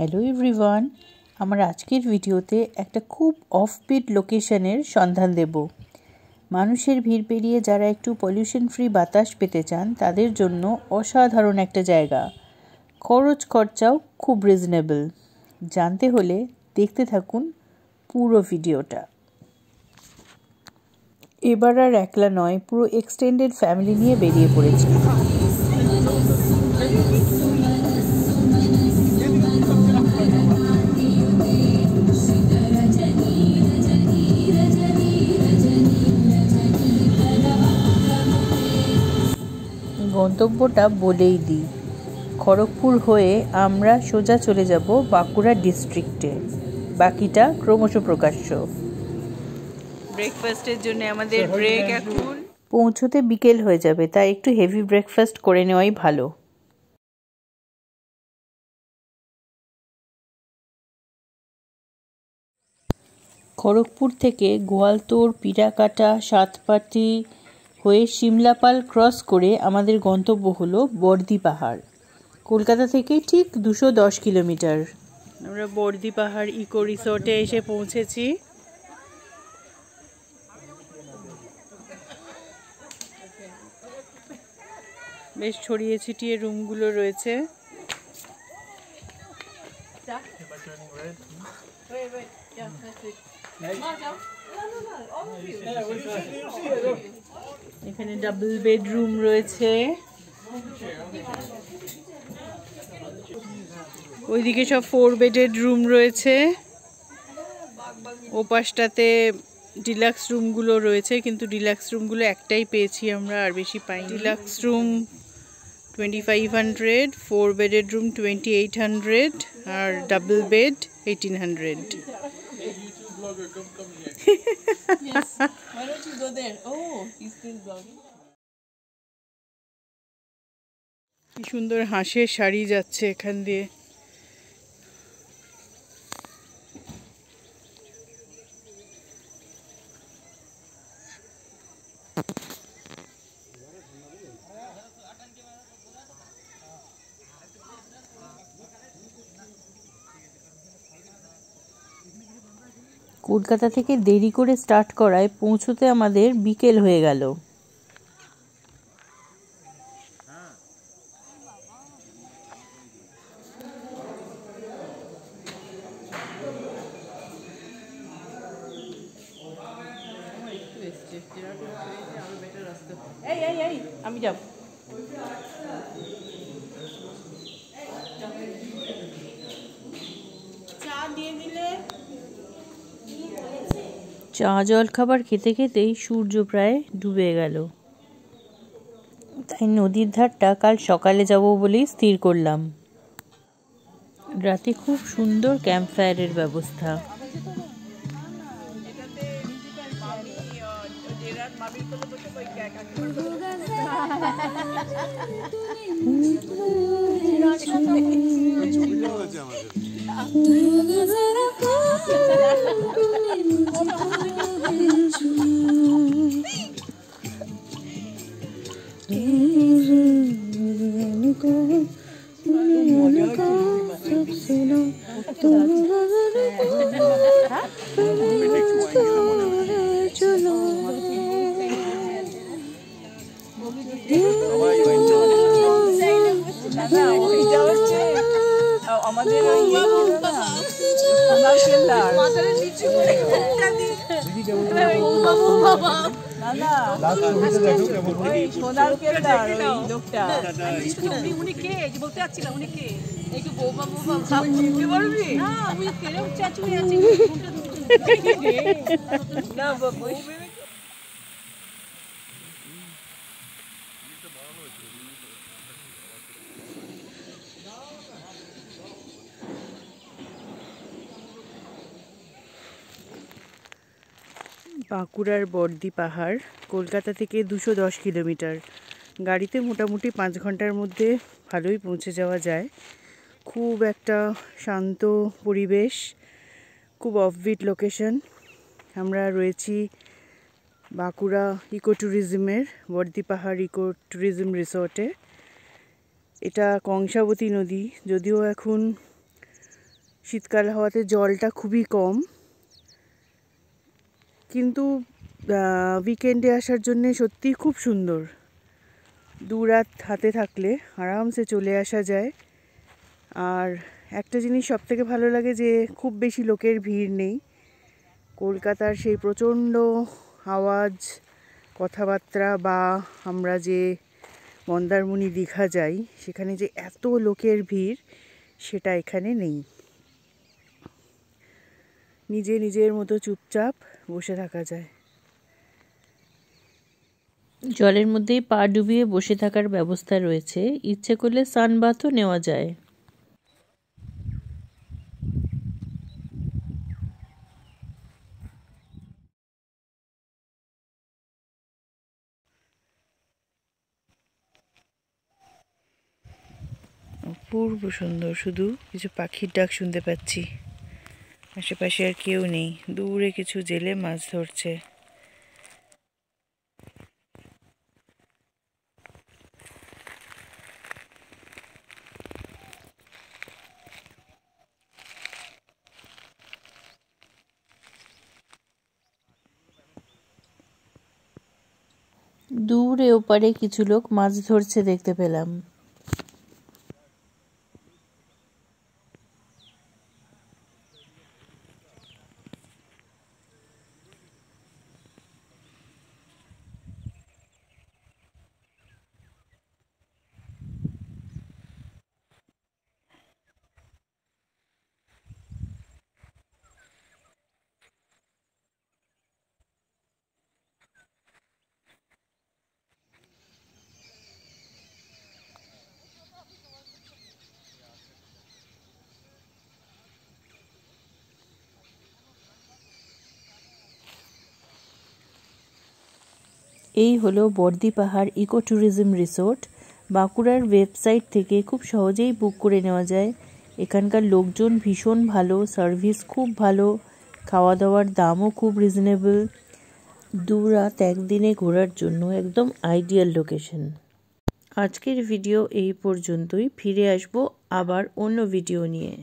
Hello everyone, আমার আজকের ভিডিওতে একটা খুব অফবিট লোকেশনের সন্ধান দেব। মানুষের ভিড় পেরিয়ে যারা একটু পলিউশন ফ্রি বাতাস পেতে চান তাদের জন্য অসাধারণ একটা জায়গা। খরচাও খুব রিজনেবল। জানতে হলে দেখতে থাকুন পুরো ভিডিওটা। এবার আর একলা নয়, পুরো এক্সটেন্ডেড ফ্যামিলি নিয়ে বেরিয়ে পড়েছি। গন্তব্যটা বলেই দিই, খড়গপুর হয়ে আমরা সোজা চলে যাব বাঁকুড়া ডিস্ট্রিক্টে। বাকিটা ক্রমশ প্রকাশ্য। ব্রেকফাস্টের জন্য আমাদের ব্রেক এখন। পৌঁছতে বিকেল হয়ে যাবে, তাই একটু হেভি ব্রেকফাস্ট করে নেওয়াই ভালো। খড়গপুর থেকে গোয়ালতোড়, পিরাকাটা, সাতপাটি হয়ে সিমলাপাল ক্রস করে আমাদের গন্তব্য হলো বর্দি পাহাড়। কলকাতা থেকে ঠিক 210 কিলোমিটার। আমরা বর্দি পাহাড় ইকো রিসোর্টে এসে পৌঁছেছি। বেশ ছড়িয়ে ছিটিয়ে রুমগুলো রয়েছে। এখানে ডাবল বেডরুম রয়েছে, ওইদিকে সব 4 বেডেড রুম রয়েছে। ও পাশটাতে ডিলাক্স রুমগুলো রয়েছে, কিন্তু ডিলাক্স রুমগুলো একটাই পেয়েছি আমরা, আর বেশি পাইনি। ডিলাক্স রুম 2500, 4 বেডেড রুম 2800 আর double bed 1800। Yes. Why don't you go there? Oh, he's still vlogging. কি সুন্দর হাঁসের শাড়ি যাচ্ছে এখান দিয়ে। কলকাতা থেকে দেরি করে স্টার্ট করায় পৌঁছতে আমাদের বিকেল হয়ে গেল। আমি যাব। চা জল খাবার খেতে খেতেই সূর্য প্রায় ডুবে গেল, তাই নদীর ধারটা কাল সকালে যাব বলেই স্থির করলাম। রাতে খুব সুন্দর ক্যাম্প ফায়ারের ব্যবস্থা। বাঁকুড়ার বর্দি পাহাড় কলকাতা থেকে 210 কিলোমিটার। গাড়িতে মোটামুটি 5 ঘন্টার মধ্যে ভালোই পৌঁছে যাওয়া যায়। খুব একটা শান্ত পরিবেশ, খুব অফবিট লোকেশন। আমরা রয়েছি বাঁকুড়া ইকো ট্যুরিজমের বর্দি পাহাড় ইকো ট্যুরিজম রিসোর্টে। এটা কংসাবতী নদী, যদিও এখন শীতকাল হওয়াতে জলটা খুবই কম, কিন্তু উইকেন্ডে আসার জন্যে সত্যিই খুব সুন্দর। 2 রাত হাতে থাকলে আরামসে চলে আসা যায়। আর একটা জিনিস সবথেকে ভালো লাগে যে খুব বেশি লোকের ভিড় নেই। কলকাতার সেই প্রচণ্ড আওয়াজ, কথাবার্তা, বা আমরা যে মন্দারমণি দীঘা যাই সেখানে যে এত লোকের ভিড়, সেটা এখানে নেই। নিজে নিজের মতো চুপচাপ বসে থাকা যায়। জলের মধ্যেই পা ডুবিয়ে বসে থাকার ব্যবস্থা রয়েছে, ইচ্ছে করলে সানবাথও নেওয়া যায়। অপূর্ব সুন্দর, শুধু কিছু পাখির ডাক শুনতে পাচ্ছি। আশেপাশে আর কেউ নেই, দূরে কিছু জেলে মাছ ধরছে। দূরে ওপারে কিছু লোক মাছ ধরছে দেখতে পেলাম। এই হলো বর্দি পাহাড় ইকো ট্যুরিজম রিসোর্ট। বাঁকুড়ার ওয়েবসাইট থেকে খুব সহজেই বুক করে নেওয়া যায়। এখানকার লোকজন ভীষণ ভালো, সার্ভিস খুব ভালো, খাওয়া দাওয়ার দামও খুব রিজনেবল। 2 রাত 1 দিনে ঘোরার জন্য একদম আইডিয়াল লোকেশন। আজকের ভিডিও এই পর্যন্তই। ফিরে আসবো আবার অন্য ভিডিও নিয়ে।